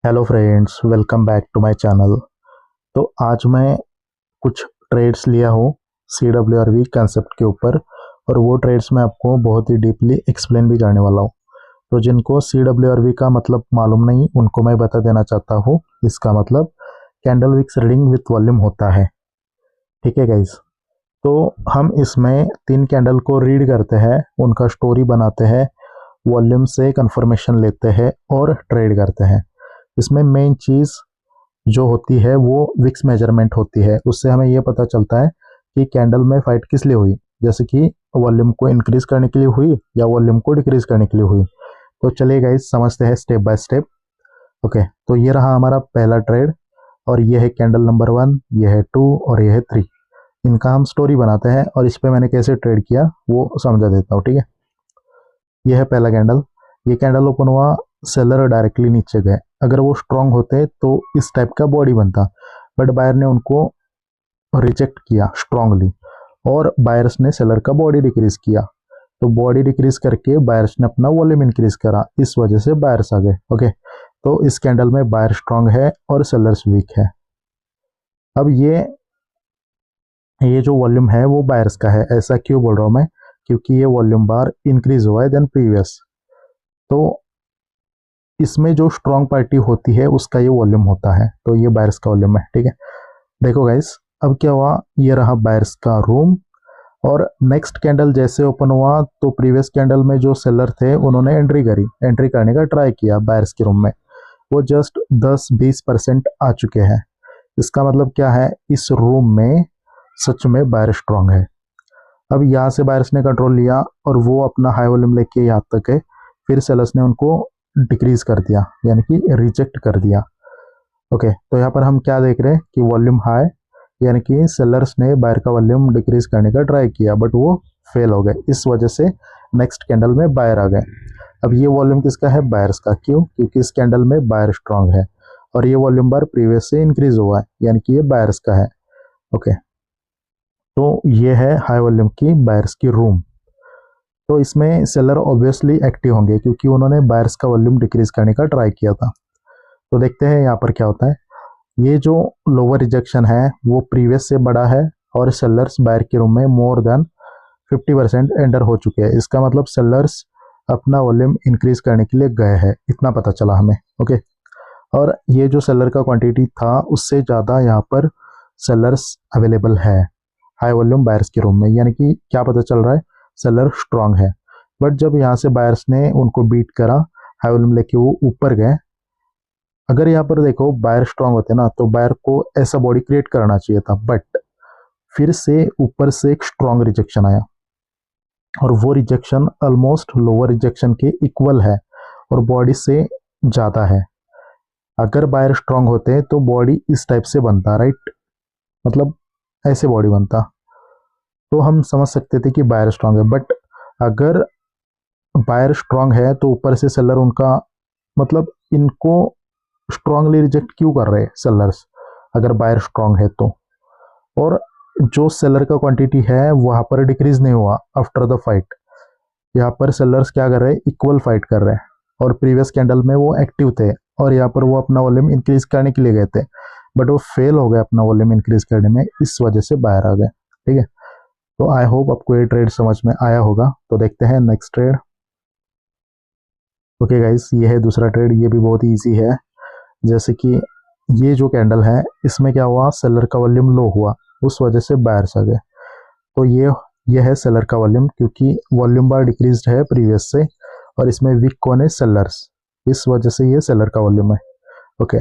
Hello friends, welcome back to my channel. तो आज मैं कुछ ट्रेड्स लिया हूँ C W R V concept के ऊपर, और वो ट्रेड्स मैं आपको बहुत ही डीपली एक्सप्लेन भी करने वाला हूँ। तो जिनको सी डब्ल्यू आर वी का मतलब मालूम नहीं, उनको मैं बता देना चाहता हूँ। इसका मतलब candle wicks reading with volume होता है। ठीक है गाइज। तो हम इसमें 3 कैंडल को रीड करते हैं, उनका स्टोरी बनाते हैं, वॉल्यूम से कंफर्मेशन लेते हैं और ट्रेड करते हैं। इसमें मेन चीज़ जो होती है वो विक्स मेजरमेंट होती है। उससे हमें ये पता चलता है कि कैंडल में फाइट किस लिए हुई, जैसे कि वॉल्यूम को इंक्रीज करने के लिए हुई या वॉल्यूम को डिक्रीज करने के लिए हुई। तो चलिए गाइस, समझते हैं स्टेप बाय स्टेप। ओके, तो ये रहा हमारा पहला ट्रेड, और ये है कैंडल नंबर 1, ये है 2 और ये है 3। इनका हम स्टोरी बनाते हैं और इस पे मैंने कैसे ट्रेड किया वो समझा देता हूँ। ठीक है, ये है पहला कैंडल। ये कैंडल ओपन हुआ, सेलर डायरेक्टली नीचे गए। अगर वो स्ट्रांग होते तो इस टाइप का बॉडी बनता, बट बायर ने उनको रिजेक्ट किया स्ट्रांगली, और बायर्स ने सेलर का बॉडी डिक्रीज किया। तो बॉडी डिक्रीज करके बायर्स ने अपना वॉल्यूम इंक्रीज करा, इस वजह से बायर्स आ गए। ओके, तो इस कैंडल में बायर स्ट्रांग है और सेलर्स वीक है। अब ये जो वॉल्यूम है वो बायर्स का है। ऐसा क्यों बोल रहा हूँ मैं? क्योंकि ये वॉल्यूम बार इंक्रीज हुआ है देन प्रीवियस। तो इसमें जो स्ट्रांग पार्टी होती है उसका ये वॉल्यूम होता है, तो ये बायर्स का वॉल्यूम है। ठीक है, देखो गाइस, अब क्या हुआ, ये रहा बायर्स का रूम। और नेक्स्ट कैंडल जैसे ओपन हुआ तो प्रीवियस कैंडल में जो सेलर थे उन्होंने एंट्री करने का ट्राई किया बायर्स के रूम में। वो जस्ट 10-20% आ चुके हैं। इसका मतलब क्या है, इस रूम में सच में बायर स्ट्रांग है। अब यहाँ से बायर्स ने कंट्रोल लिया और वो अपना हाई वॉल्यूम लेके यहाँ तक है। फिर सेलर्स ने उनको डिक्रीज कर दिया, यानी कि रिजेक्ट कर दिया। ओके, तो यहाँ पर हम क्या देख रहे हैं कि वॉल्यूम हाई, यानी कि सेलर्स ने बायर का वॉल्यूम डिक्रीज करने का ट्राई किया, बट वो फेल हो गए। इस वजह से नेक्स्ट कैंडल में बायर आ गए। अब ये वॉल्यूम किसका है? बायर्स का। क्यों? क्योंकि इस कैंडल में बायर स्ट्रांग है और ये वॉल्यूम बार प्रीवियस से इंक्रीज हुआ है, यानी कि ये बायर्स का है। ओके, तो ये है हाई वॉल्यूम की बायर्स की रूम। तो इसमें सेलर ऑब्वियसली एक्टिव होंगे क्योंकि उन्होंने बायर्स का वॉल्यूम डिक्रीज करने का ट्राई किया था। तो देखते हैं यहाँ पर क्या होता है। ये जो लोअर रिजेक्शन है वो प्रीवियस से बड़ा है, और सेलर्स बायर के रूम में मोर देन 50% एंटर हो चुके हैं। इसका मतलब सेलर्स अपना वॉल्यूम इंक्रीज करने के लिए गए हैं, इतना पता चला हमें। ओके, और ये जो सेलर का क्वांटिटी था उससे ज़्यादा यहाँ पर सेलर्स अवेलेबल है हाई वॉल्यूम बायर्स के रूम में, यानी कि क्या पता चल रहा है, सेलर स्ट्रांग है। बट जब यहाँ से बायर्स ने उनको बीट करा, हाई वॉल्यूम लेके वो ऊपर गए। अगर यहाँ पर देखो बायर स्ट्रांग होते ना तो बायर को ऐसा बॉडी क्रिएट करना चाहिए था, बट फिर से ऊपर से एक स्ट्रांग रिजेक्शन आया, और वो रिजेक्शन ऑलमोस्ट लोअर रिजेक्शन के इक्वल है और बॉडी से ज़्यादा है। अगर बायर स्ट्रांग होते तो बॉडी इस टाइप से बनता, राइट? मतलब ऐसे बॉडी बनता, तो हम समझ सकते थे कि बायर स्ट्रांग है। बट अगर बायर स्ट्रांग है तो ऊपर से सेलर उनका, मतलब इनको स्ट्रांगली रिजेक्ट क्यों कर रहे हैं सेलर्स, अगर बायर स्ट्रांग है तो? और जो सेलर का क्वांटिटी है वहां पर डिक्रीज नहीं हुआ आफ्टर द फाइट। यहाँ पर सेलर्स क्या कर रहे हैं, इक्वल फाइट कर रहे हैं, और प्रीवियस कैंडल में वो एक्टिव थे और यहाँ पर वो अपना वॉल्यूम इंक्रीज करने के लिए गए थे, बट वो फेल हो गए अपना वॉल्यूम इंक्रीज करने में, इस वजह से बाहर आ गए। ठीक है, तो आई होप आपको ये ट्रेड समझ में आया होगा। तो देखते हैं नेक्स्ट ट्रेड। ओके गाइस, ये है दूसरा ट्रेड। ये भी बहुत ही ईजी है। जैसे कि ये जो कैंडल है इसमें क्या हुआ, सेलर का वॉल्यूम लो हुआ, उस वजह से बायर्स आ गए। तो ये है सेलर का वॉल्यूम, क्योंकि वॉल्यूम बार डिक्रीज है प्रीवियस से, और इसमें वीक कौन है, सेलर्स, इस वजह से ये सेलर का वॉल्यूम है। ओके,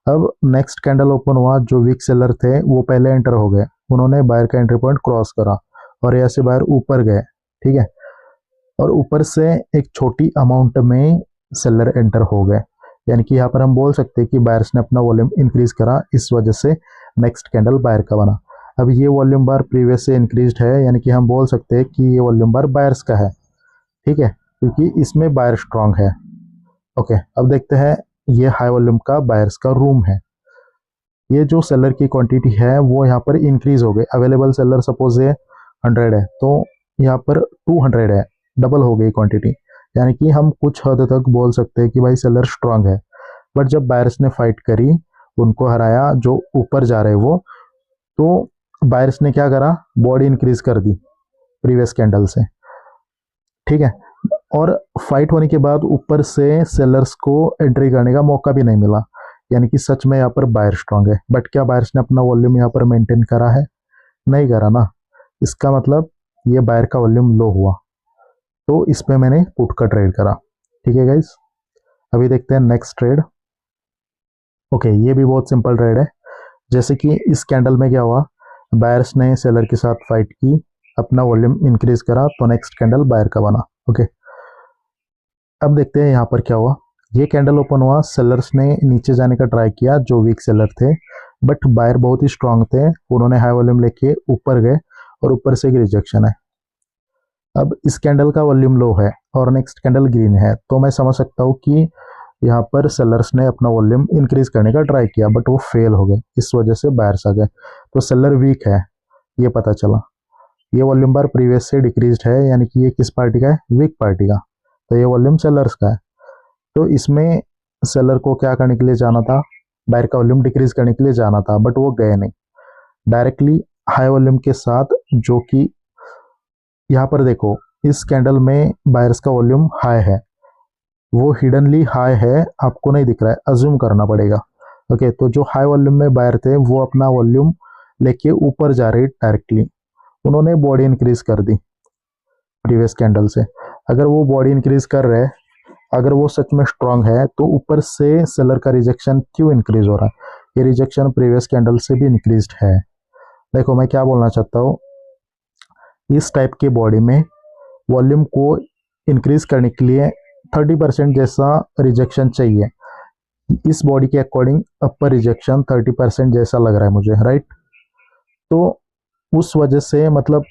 अब नेक्स्ट कैंडल ओपन हुआ, जो वीक सेलर थे वो पहले एंटर हो गए, उन्होंने बायर का एंट्री पॉइंट क्रॉस करा और ऐसे बायर ऊपर गए। ठीक है, और ऊपर से एक छोटी अमाउंट में सेलर एंटर हो गए, यानी कि यहाँ पर हम बोल सकते हैं कि बायर्स ने अपना वॉल्यूम इंक्रीज करा, इस वजह से नेक्स्ट कैंडल बायर का बना। अब ये वॉल्यूम बार प्रीवियस से इंक्रीज्ड है, यानी कि हम बोल सकते हैं कि ये वॉल्यूम बार बायर्स का है। ठीक है, क्योंकि इसमें बायर स्ट्रांग है। ओके, अब देखते हैं, ये हाई वॉल्यूम का बायर्स का रूम है। ये जो सेलर की क्वांटिटी है वो यहाँ पर इंक्रीज हो गई। अवेलेबल सेलर सपोज ये 100 है, तो यहाँ पर 200 है, डबल हो गई क्वांटिटी। यानी कि हम कुछ हद तक बोल सकते हैं कि भाई सेलर स्ट्रांग है। बट जब बायर्स ने फाइट करी, उनको हराया, जो ऊपर जा रहे वो, तो बायर्स ने क्या करा, बॉडी इंक्रीज कर दी प्रीवियस कैंडल से, ठीक है। और फाइट होने के बाद ऊपर से सेलर्स को एंट्री करने का मौका भी नहीं मिला, यानी कि सच में यहाँ पर बायर स्ट्रांग है। बट क्या बायर्स ने अपना वॉल्यूम यहाँ पर मेंटेन करा है? नहीं करा ना। इसका मतलब ये बायर का वॉल्यूम लो हुआ, तो इस पे मैंने पुट का ट्रेड करा, ठीक है गाइस। अभी देखते हैं नेक्स्ट ट्रेड। ओके, ये भी बहुत सिंपल ट्रेड है। जैसे कि इस कैंडल में क्या हुआ, बायर्स ने सेलर के साथ फाइट की, अपना वॉल्यूम इंक्रीज करा, तो नेक्स्ट कैंडल बायर का बना। ओके, अब देखते हैं यहाँ पर क्या हुआ। ये कैंडल ओपन हुआ, सेलर्स ने नीचे जाने का ट्राई किया, जो वीक सेलर थे, बट बायर बहुत ही स्ट्रांग थे, उन्होंने हाई वॉल्यूम लेके ऊपर गए और ऊपर से एक रिजेक्शन है। अब इस कैंडल का वॉल्यूम लो है और नेक्स्ट कैंडल ग्रीन है, तो मैं समझ सकता हूँ कि यहाँ पर सेलर्स ने अपना वॉल्यूम इंक्रीज करने का ट्राई किया, बट वो फेल हो गए, इस वजह से बायर्स आ गए। तो सेलर वीक है, ये पता चला। ये वॉल्यूम बार प्रीवियस से डिक्रीज्ड है, यानी कि ये किस पार्टी का है? वीक पार्टी का। तो ये वॉल्यूम सेलर्स का है। तो इसमें सेलर को क्या करने के लिए जाना था? बायर का वॉल्यूम डिक्रीज करने के लिए जाना था, बट वो गए नहीं, डायरेक्टली हाई वॉल्यूम के साथ, जो कि यहाँ पर देखो इस कैंडल में बायर्स का वॉल्यूम हाई है, वो हिडनली हाई है, आपको नहीं दिख रहा है, अज्यूम करना पड़ेगा। ओके, तो जो हाई वॉल्यूम में बायर थे वो अपना वॉल्यूम लेके ऊपर जा रहे डायरेक्टली, उन्होंने बॉडी इंक्रीज कर दी प्रीवियस कैंडल से। अगर वो बॉडी इंक्रीज कर रहे, अगर वो सच में स्ट्रांग है, तो ऊपर से सेलर का रिजेक्शन क्यों इंक्रीज हो रहा है? ये रिजेक्शन प्रीवियस कैंडल से भी इंक्रीज्ड है। देखो मैं क्या बोलना चाहता हूँ, इस टाइप के बॉडी में वॉल्यूम को इंक्रीज करने के लिए 30% जैसा रिजेक्शन चाहिए। इस बॉडी के अकॉर्डिंग अपर रिजेक्शन 30% जैसा लग रहा है मुझे, राइट? तो उस वजह से मतलब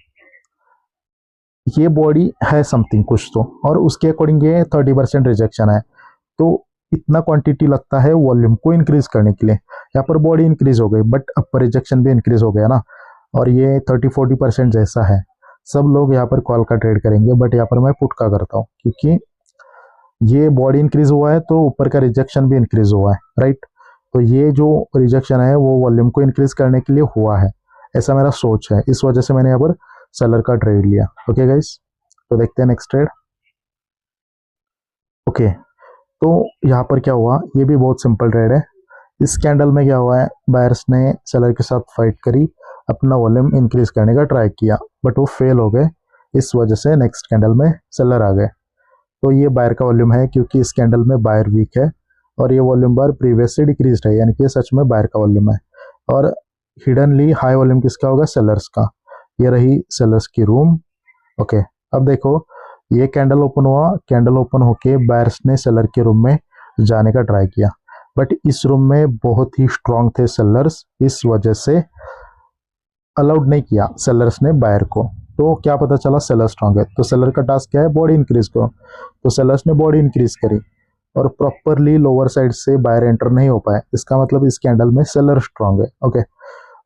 ये बॉडी है समथिंग कुछ तो, और उसके अकॉर्डिंग ये 30% रिजेक्शन है, तो इतना क्वांटिटी लगता है वॉल्यूम को इंक्रीज करने के लिए। यहाँ पर बॉडी इंक्रीज हो गई, बट अपर रिजेक्शन भी इंक्रीज हो गया ना, और ये 30-40% जैसा है। सब लोग यहाँ पर कॉल का ट्रेड करेंगे, बट यहाँ पर मैं पुट का करता हूँ, क्योंकि ये बॉडी इंक्रीज हुआ है तो ऊपर का रिजेक्शन भी इंक्रीज हुआ है, राइट? तो ये जो रिजेक्शन है वो वॉल्यूम को इंक्रीज करने के लिए हुआ है, ऐसा मेरा सोच है, इस वजह से मैंने यहाँ पर सेलर का ट्रेड लिया। ओके गाइस, तो देखते हैं नेक्स्ट ट्रेड। ओके, तो यहाँ पर क्या हुआ, ये भी बहुत सिंपल ट्रेड है। इस कैंडल में क्या हुआ है, बायर्स ने सेलर के साथ फाइट करी, अपना वॉल्यूम इंक्रीज करने का ट्राई किया, बट वो फेल हो गए, इस वजह से नेक्स्ट कैंडल में सेलर आ गए। तो ये बायर का वॉल्यूम है, क्योंकि इस कैंडल में बायर वीक है, और ये वॉल्यूम बार प्रीवियस से डिक्रीज्ड है, यानी कि सच में बायर का वॉल्यूम है। और हिडनली हाई वॉल्यूम किसका होगा? सेलर्स का। ये रही सेलर्स की रूम। ओके, अब देखो ये कैंडल ओपन हुआ, कैंडल ओपन होके बायर्स ने सेलर के रूम में जाने का ट्राई किया, बट इस रूम में बहुत ही स्ट्रांग थे सेलर्स, इस वजह से अलाउड नहीं किया सेलर्स ने बायर को। तो क्या पता चला, सेलर स्ट्रांग है, तो सेलर का टास्क क्या है? बॉडी इंक्रीज करो। तो सेलर्स ने बॉडी इंक्रीज करी और प्रॉपरली लोअर साइड से बायर एंटर नहीं हो पाए, इसका मतलब इस कैंडल में सेलर स्ट्रांग है। ओके,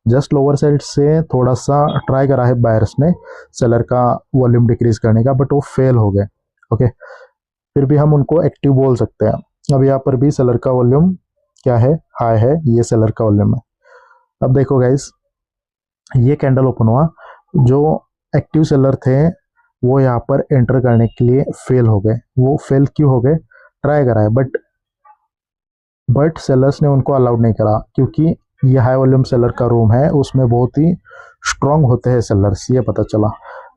जस्ट लोअर साइड से थोड़ा सा ट्राई करा है बायर्स ने सेलर का वॉल्यूम डिक्रीज करने का, बट वो फेल हो गए। ओके, फिर भी हम उनको एक्टिव बोल सकते हैं। अब यहाँ पर भी सेलर का वॉल्यूम क्या है? हाई है, ये सेलर का वॉल्यूम है। अब देखो गाइस, ये कैंडल ओपन हुआ, जो एक्टिव सेलर थे वो यहाँ पर एंटर करने के लिए फेल हो गए। वो फेल क्यों हो गए? ट्राई करा है, बट सेलर्स ने उनको अलाउड नहीं करा, क्योंकि ये हाई वॉल्यूम सेलर का रूम है, उसमें बहुत ही स्ट्रांग होते हैं सेलर्स, ये पता चला।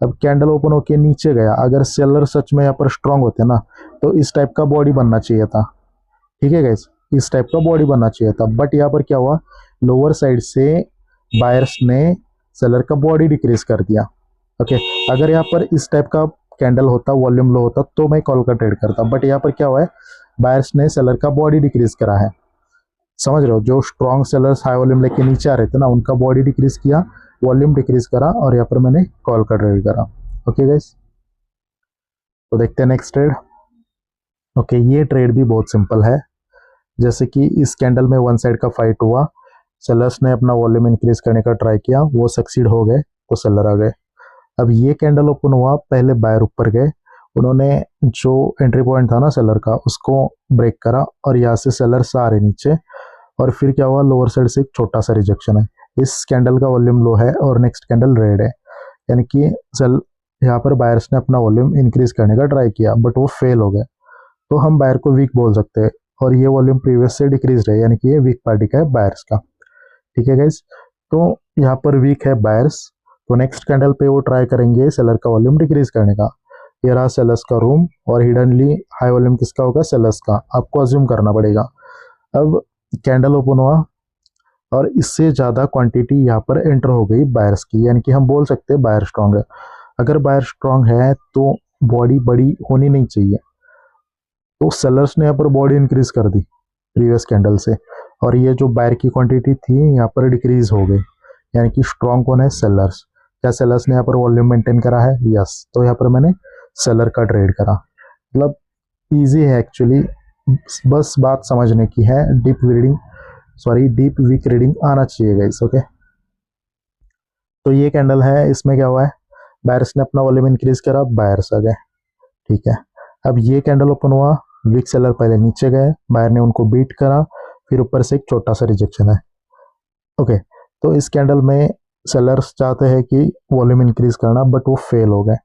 अब कैंडल ओपन होके नीचे गया, अगर सेलर सच में यहाँ पर स्ट्रांग होते ना, तो इस टाइप का बॉडी बनना चाहिए था, ठीक है गाइस, इस टाइप का बॉडी बनना चाहिए था। बट यहाँ पर क्या हुआ, लोअर साइड से बायर्स ने सेलर का बॉडी डिक्रीज कर दिया। ओके, अगर यहाँ पर इस टाइप का कैंडल होता, वॉल्यूम लो होता, तो मैं कॉल का ट्रेड करता, बट यहाँ पर क्या हुआ है, बायर्स ने सेलर का बॉडी डिक्रीज करा है। समझ रहे हो, जो स्ट्रॉन्ग सेलर्स हाई वॉल्यूम लेके नीचे आ रहे थे ना, उनका बॉडी डिक्रीज किया, वॉल्यूम डिक्रीज करा, और यहाँ पर मैंने कॉल का ट्रेड करा। ओके गाइस, तो देखते हैं नेक्स्ट ट्रेड। ओके, ये ट्रेड भी बहुत सिंपल है। जैसे कि इस कैंडल में वन साइड का फाइट हुआ, सेलर्स ने अपना वॉल्यूम इंक्रीज करने का ट्राई किया, वो सक्सीड हो गए, तो सेलर आ गए। अब ये कैंडल ओपन हुआ, पहले बायर ऊपर गए, उन्होंने जो एंट्री पॉइंट था ना सेलर का उसको ब्रेक करा और यहाँ से सेलर्स आ रहे नीचे, और फिर क्या हुआ, लोअर साइड से एक छोटा सा रिजेक्शन है। इस कैंडल का वॉल्यूम लो है और नेक्स्ट कैंडल रेड है, यानी कि सेल यहाँ पर बायर्स ने अपना वॉल्यूम इंक्रीज करने का ट्राई किया बट वो फेल हो गए, तो हम बायर को वीक बोल सकते हैं। और ये वॉल्यूम प्रीवियस से डिक्रीज है, यानी कि ये वीक पार्टी का है बायर्स का। ठीक है गाइज, तो यहाँ पर वीक है बायर्स, तो नेक्स्ट कैंडल पे वो ट्राई करेंगे सेलर का वॉल्यूम डिक्रीज करने का। ये रहा सेलर्स का रूम, और हिडनली हाई वॉल्यूम किसका होगा, सेलर्स का, आपको अज्यूम करना पड़ेगा। अब कैंडल ओपन हुआ और इससे ज़्यादा क्वांटिटी यहाँ पर एंटर हो गई बायर्स की, यानी कि हम बोल सकते हैं बायर स्ट्रांग है। अगर बायर स्ट्रांग है तो बॉडी बड़ी होनी नहीं चाहिए, तो सेलर्स ने यहाँ पर बॉडी इंक्रीज कर दी प्रीवियस कैंडल से, और ये जो बायर की क्वांटिटी थी यहाँ पर डिक्रीज हो गई, यानी कि स्ट्रांग कौन है, सेलर्स। क्या सेलर्स ने यहाँ पर वॉल्यूम मेंटेन करा है, यस, तो यहाँ पर मैंने सेलर का ट्रेड करा। मतलब ईजी है एक्चुअली, बस बात समझने की है। डीप वीक रीडिंग आना चाहिए गाइस, ओके। तो ये कैंडल है, इसमें क्या हुआ है, बायर्स ने अपना वॉल्यूम इंक्रीज करा, बायर्स आ गए। ठीक है, अब ये कैंडल ओपन हुआ, वीक सेलर पहले नीचे गए, बायर ने उनको बीट करा, फिर ऊपर से एक छोटा सा रिजेक्शन है। ओके, तो इस कैंडल में सेलर्स चाहते हैं कि वॉल्यूम इंक्रीज करना बट वो फेल हो गए,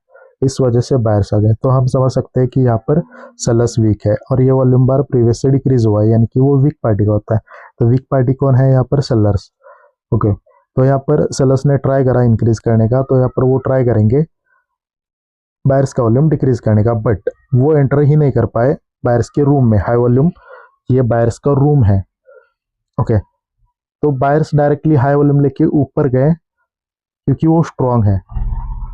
इस वजह से बायर्स आ गए। तो हम समझ सकते हैं कि यहाँ पर सेलर्स वीक है, और ये वॉल्यूम बार प्रीवियस से डिक्रीज हुआ है, यानी कि वो वीक पार्टी का होता है। तो वीक पार्टी कौन है यहाँ पर, सेलर्स। ओके, तो यहाँ पर सेलर्स ने ट्राई करा इंक्रीज करने का, तो यहाँ पर वो ट्राई करेंगे बायर्स का वॉल्यूम डिक्रीज करने का, बट वो एंटर ही नहीं कर पाए बायर्स के रूम में, हाई वॉल्यूम, ये बायर्स का रूम है। ओके, तो बायर्स डायरेक्टली हाई वॉल्यूम लेके ऊपर गए क्योंकि वो स्ट्रांग है।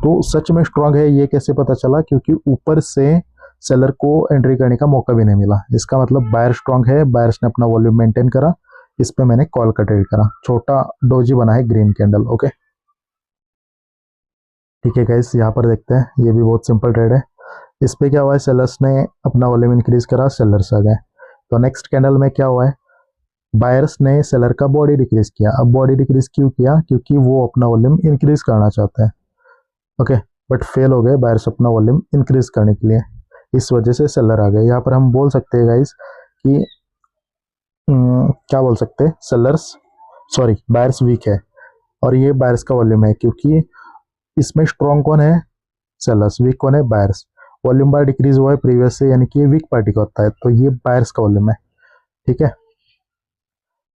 तो सच में स्ट्रांग है ये कैसे पता चला, क्योंकि ऊपर से सेलर को एंट्री करने का मौका भी नहीं मिला। इसका मतलब बायर स्ट्रांग है, बायर्स ने अपना वॉल्यूम मेंटेन करा, इस पे मैंने कॉल का ट्रेड करा। छोटा डोजी बना है ग्रीन कैंडल, ओके। ठीक है गाइस, यहाँ पर देखते हैं, ये भी बहुत सिंपल ट्रेड है। इस पे क्या हुआ है, सेलर्स ने अपना वॉल्यूम इंक्रीज करा, सेलर्स आ गए। तो नेक्स्ट कैंडल में क्या हुआ है, बायर्स ने सेलर का बॉडी डिक्रीज किया। अब बॉडी डिक्रीज क्यों किया, क्योंकि वो अपना वॉल्यूम इंक्रीज करना चाहते हैं, ओके, बट फेल हो गए बायर्स अपना वॉल्यूम इंक्रीज करने के लिए, इस वजह से सेलर आ गए। यहाँ पर हम बोल सकते हैं गाइस कि क्या बोल सकते हैं, सेलर्स सॉरी बायर्स वीक है, और ये बायर्स का वॉल्यूम है, क्योंकि इसमें स्ट्रॉन्ग कौन है, सेलर्स, वीक कौन है, बायर्स। वॉल्यूम बार डिक्रीज हुआ है प्रीवियस से, यानी कि ये वीक पार्टी का होता है, तो ये बायर्स का वॉल्यूम है। ठीक है,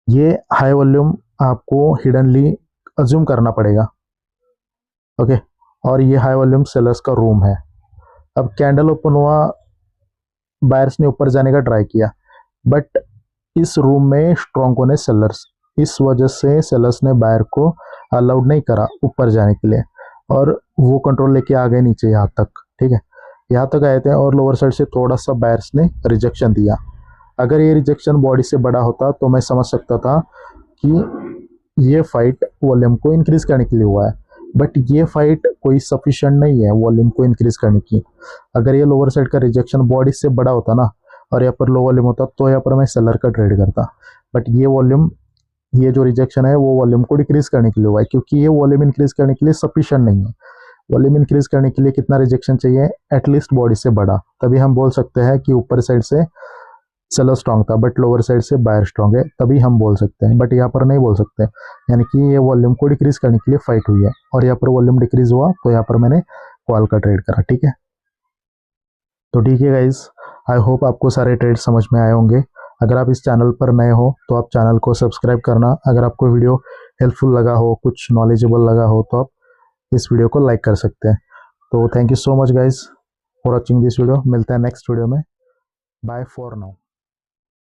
ये हाई वॉल्यूम आपको हिडनली अज्यूम करना पड़ेगा, ओके। और ये हाई वॉल्यूम सेलर्स का रूम है। अब कैंडल ओपन हुआ, बायर्स ने ऊपर जाने का ट्राई किया, बट इस रूम में स्ट्रॉन्ग कौन है, सेलर्स। इस वजह से सेलर्स ने बायर को अलाउड नहीं करा ऊपर जाने के लिए, और वो कंट्रोल लेके आ गए नीचे यहाँ तक। ठीक है, यहाँ तक आए थे, और लोअर साइड से थोड़ा सा बायर्स ने रिजेक्शन दिया। अगर ये रिजेक्शन बॉडी से बड़ा होता तो मैं समझ सकता था कि ये फाइट वॉल्यूम को इंक्रीज करने के लिए हुआ है, बट ये फाइट कोई सफिशिएंट नहीं है वॉल्यूम को इंक्रीज करने की। अगर ये लोअर साइड का रिजेक्शन बॉडी से बड़ा होता ना, और यहाँ पर लो वॉल्यूम होता, तो यहाँ पर मैं सेलर का ट्रेड करता। बट ये वॉल्यूम, ये जो रिजेक्शन है वो वॉल्यूम को डिक्रीज करने के लिए हुआ है, क्योंकि ये वॉल्यूम इंक्रीज करने के लिए सफिशिएंट नहीं है। वॉल्यूम इंक्रीज करने के लिए कितना रिजेक्शन चाहिए, एटलीस्ट बॉडी से बड़ा, तभी हम बोल सकते हैं कि ऊपर साइड से सेलर स्ट्रांग था बट लोअर साइड से बायर स्ट्रांग है, तभी हम बोल सकते हैं। बट यहाँ पर नहीं बोल सकते, यानी कि ये वॉल्यूम को डिक्रीज करने के लिए फाइट हुई है, और यहाँ पर वॉल्यूम डिक्रीज हुआ, तो यहाँ पर मैंने कॉल का ट्रेड करा। ठीक है, तो ठीक है गाइज, आई होप आपको सारे ट्रेड समझ में आए होंगे। अगर आप इस चैनल पर नए हो तो आप चैनल को सब्सक्राइब करना। अगर आपको वीडियो हेल्पफुल लगा हो, कुछ नॉलेजेबल लगा हो, तो आप इस वीडियो को लाइक कर सकते हैं। तो thank you so much guys for watching this video. मिलते हैं नेक्स्ट वीडियो में, बाय फॉर नाउ।